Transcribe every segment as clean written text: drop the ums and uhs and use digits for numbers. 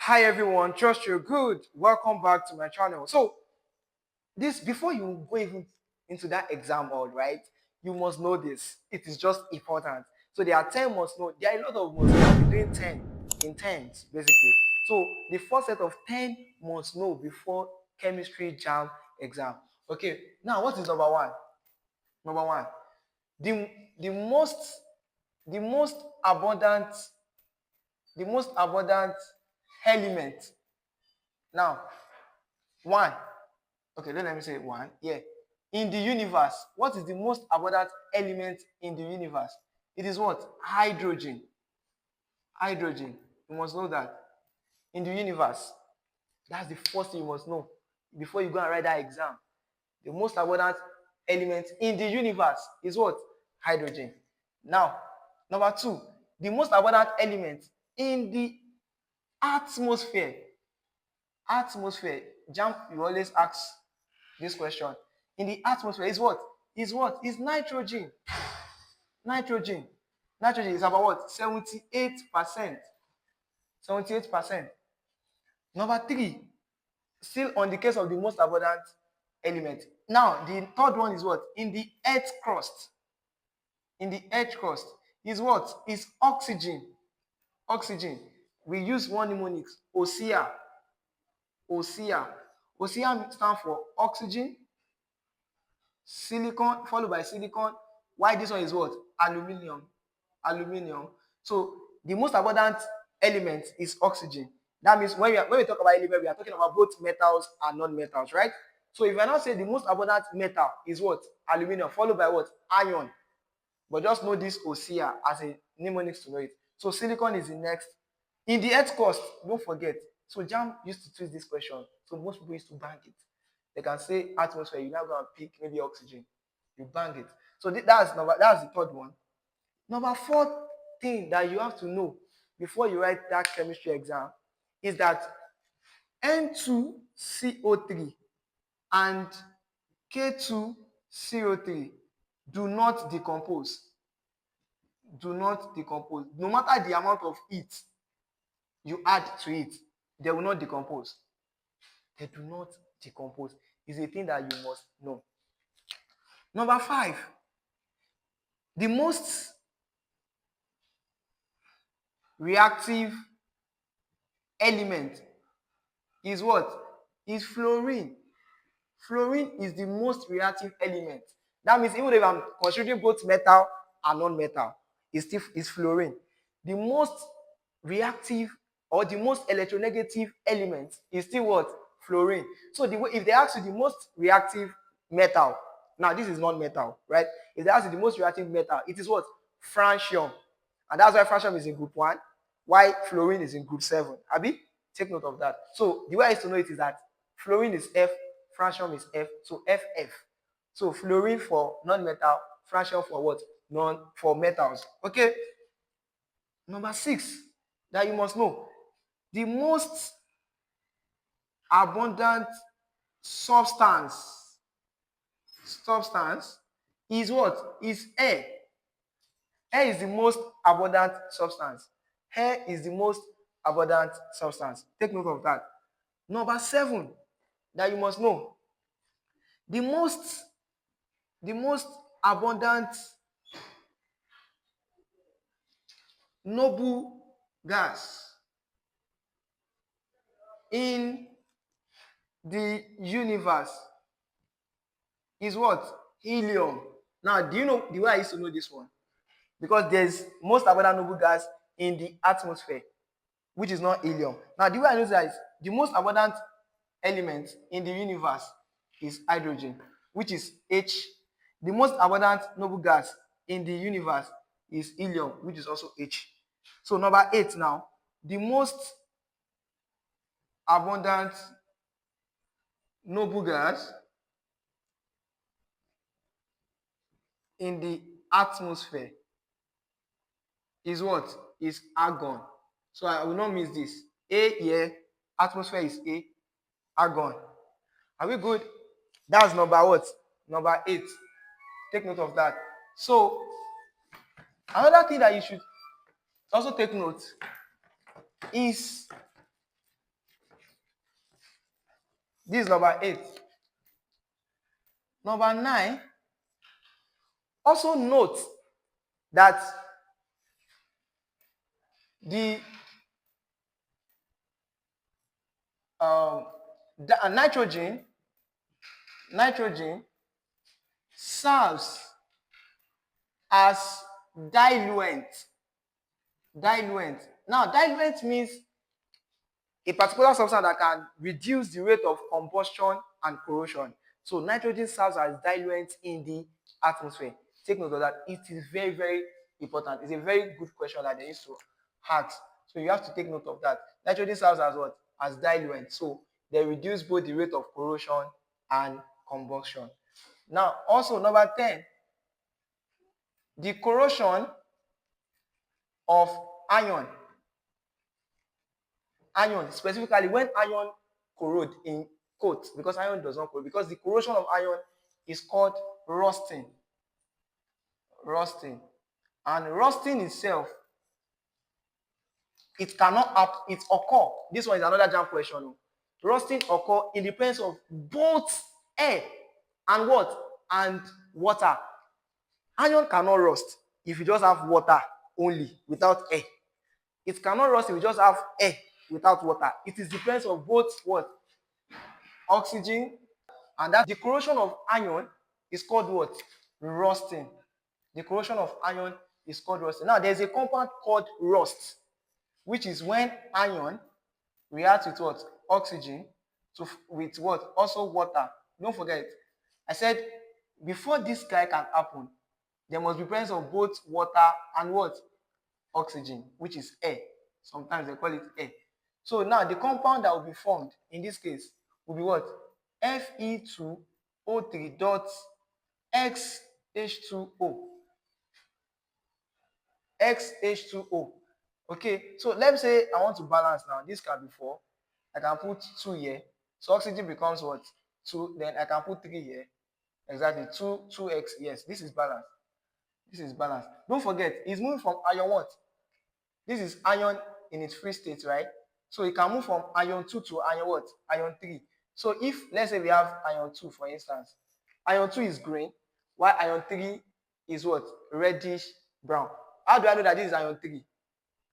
Hi everyone, trust you're good. Welcome back to my channel. So this before you go even into that exam hall, right? You must know this. It is just important. So there are 10 must know. There are a lot of must know. I'll be doing 10 in 10s basically. So the first set of 10 must know before chemistry jam exam. Okay, now what is number one? Number one, the the most the most abundant the most abundant element. Now, one. Okay, let me say one. Yeah. In the universe, what is the most abundant element in the universe? It is what? Hydrogen. Hydrogen. You must know that. In the universe. That's the first thing you must know before you go and write that exam. The most abundant element in the universe is what? Hydrogen. Now, number two, the most abundant element in the atmosphere. Atmosphere. Jamb, you always ask this question. In the atmosphere is what? Is what? Is nitrogen. Nitrogen. Nitrogen is about what? 78%. 78%. Number three, still on the case of the most abundant element. Now, the third one is what? In the earth crust. In the earth crust is what? Is oxygen. Oxygen. We use one mnemonic, OSEA. OSEA. OSEA stands for oxygen, silicon followed by silicon. Why this one is what? Aluminium. Aluminium. So the most abundant element is oxygen. That means when we talk about element, we are talking about both metals and non-metals, right? So if I now say the most abundant metal is what? Aluminium, followed by what? Iron. But just know this OSEA as a mnemonic to know it. So silicon is the next. In the earth crust, don't forget. So Jamb used to twist this question. So most people used to bank it. They can say atmosphere, you now go and pick maybe oxygen. You bang it. So that's the third one. Number fourth thing that you have to know before you write that chemistry exam is that N2CO3 and K2CO3 do not decompose. Do not decompose. No matter the amount of heat you add to it, they will not decompose. They do not decompose. It's a thing that you must know. Number five, the most reactive element is what? Is fluorine. Fluorine is the most reactive element. That means even if I'm considering both metal and non-metal, it's still is fluorine. The most reactive or the most electronegative element is still what? Fluorine. So if they ask you the most reactive metal, now this is non-metal, right? If they ask you the most reactive metal, it is what? Francium. And that's why francium is in group 1, why fluorine is in group 7. Abi, take note of that. So the way I used to know it is that fluorine is F, francium is F, so FF. So fluorine for non-metal, francium for what? For metals. Okay. Number 6 that you must know. The most abundant substance is what? Is air. Air is the most abundant substance. Air is the most abundant substance. Take note of that. Number 7 that you must know. The most abundant noble gas in the universe is what? Helium. Now, do you know the way I used to know this one? Because there's most abundant noble gas in the atmosphere, which is not helium. Now, the way I know that is the most abundant element in the universe is hydrogen, which is H. The most abundant noble gas in the universe is helium, which is also H. So number 8 now, the most abundant noble gas in the atmosphere is what? Is argon. So I will not miss this. A here, atmosphere is A, argon. Are we good? That's number what? Number 8. Take note of that. So another thing that you should also take note is This is number 8. Number 9, also note that the nitrogen serves as diluent. Now, diluent means a particular substance that can reduce the rate of combustion and corrosion. So nitrogen serves as diluent in the atmosphere. Take note of that. It is very, very important. It's a very good question that they used to ask. So you have to take note of that. Nitrogen serves as what? As diluent. So they reduce both the rate of corrosion and combustion. Now, also number 10, the corrosion of iron, specifically when iron corrode in coat, because iron does not corrode, because the corrosion of iron is called rusting. And rusting itself, it cannot it occur. This one is another Jamb question. Rusting occur in the presence of both air and what? And water. Iron cannot rust if you just have water only without air. It cannot rust if you just have air without water. It is the presence of both what? Oxygen, and that the corrosion of iron is called what? Rusting. The corrosion of iron is called rusting. Now, there's a compound called rust, which is when iron reacts with what? Oxygen with what? Also water. Don't forget, I said before this guy can happen, there must be presence of both water and what? Oxygen, which is air. Sometimes they call it air. So now the compound that will be formed in this case will be what? Fe2O3 dot XH2O. XH2O. Okay, so let's say I want to balance now. This can be 4. I can put 2 here. So oxygen becomes what? 2. Then I can put 3 here. Exactly. 2x. Yes, this is balance. Don't forget, it's moving from iron what? This is iron in its free state, right? So it can move from iron 2 to iron what? Iron 3. So if, let's say we have iron 2, for instance, iron 2 is green, while iron 3 is what? Reddish brown. How do I know that this is iron 3?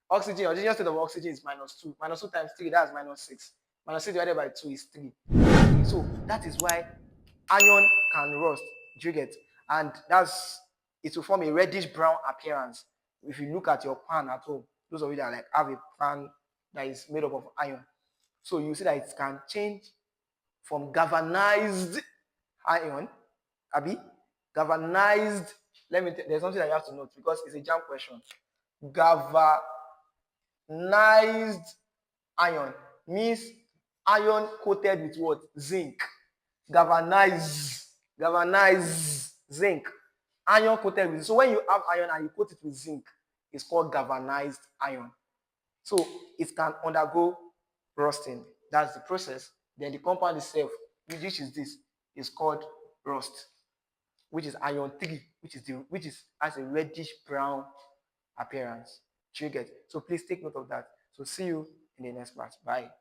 Oxygen state of oxygen is -2. -2 times 3, that's -6. -6 divided by 2 is 3. That's 3. So that is why iron can rust. Do you get? And it will form a reddish brown appearance. If you look at your pan at home, those of you that like have a pan that is made up of iron, so you see that it can change from galvanized iron, galvanized. There's something that you have to note because it's a Jamb question. Galvanized iron means iron coated with what? Zinc. Galvanized zinc. Iron coated with zinc. So when you have iron and you coat it with zinc, it's called galvanized iron. So it can undergo rusting. That's the process. Then the compound itself, which is this, is called rust, which is iron 3, which has a reddish brown appearance. Do you get? So please take note of that. So see you in the next class. Bye.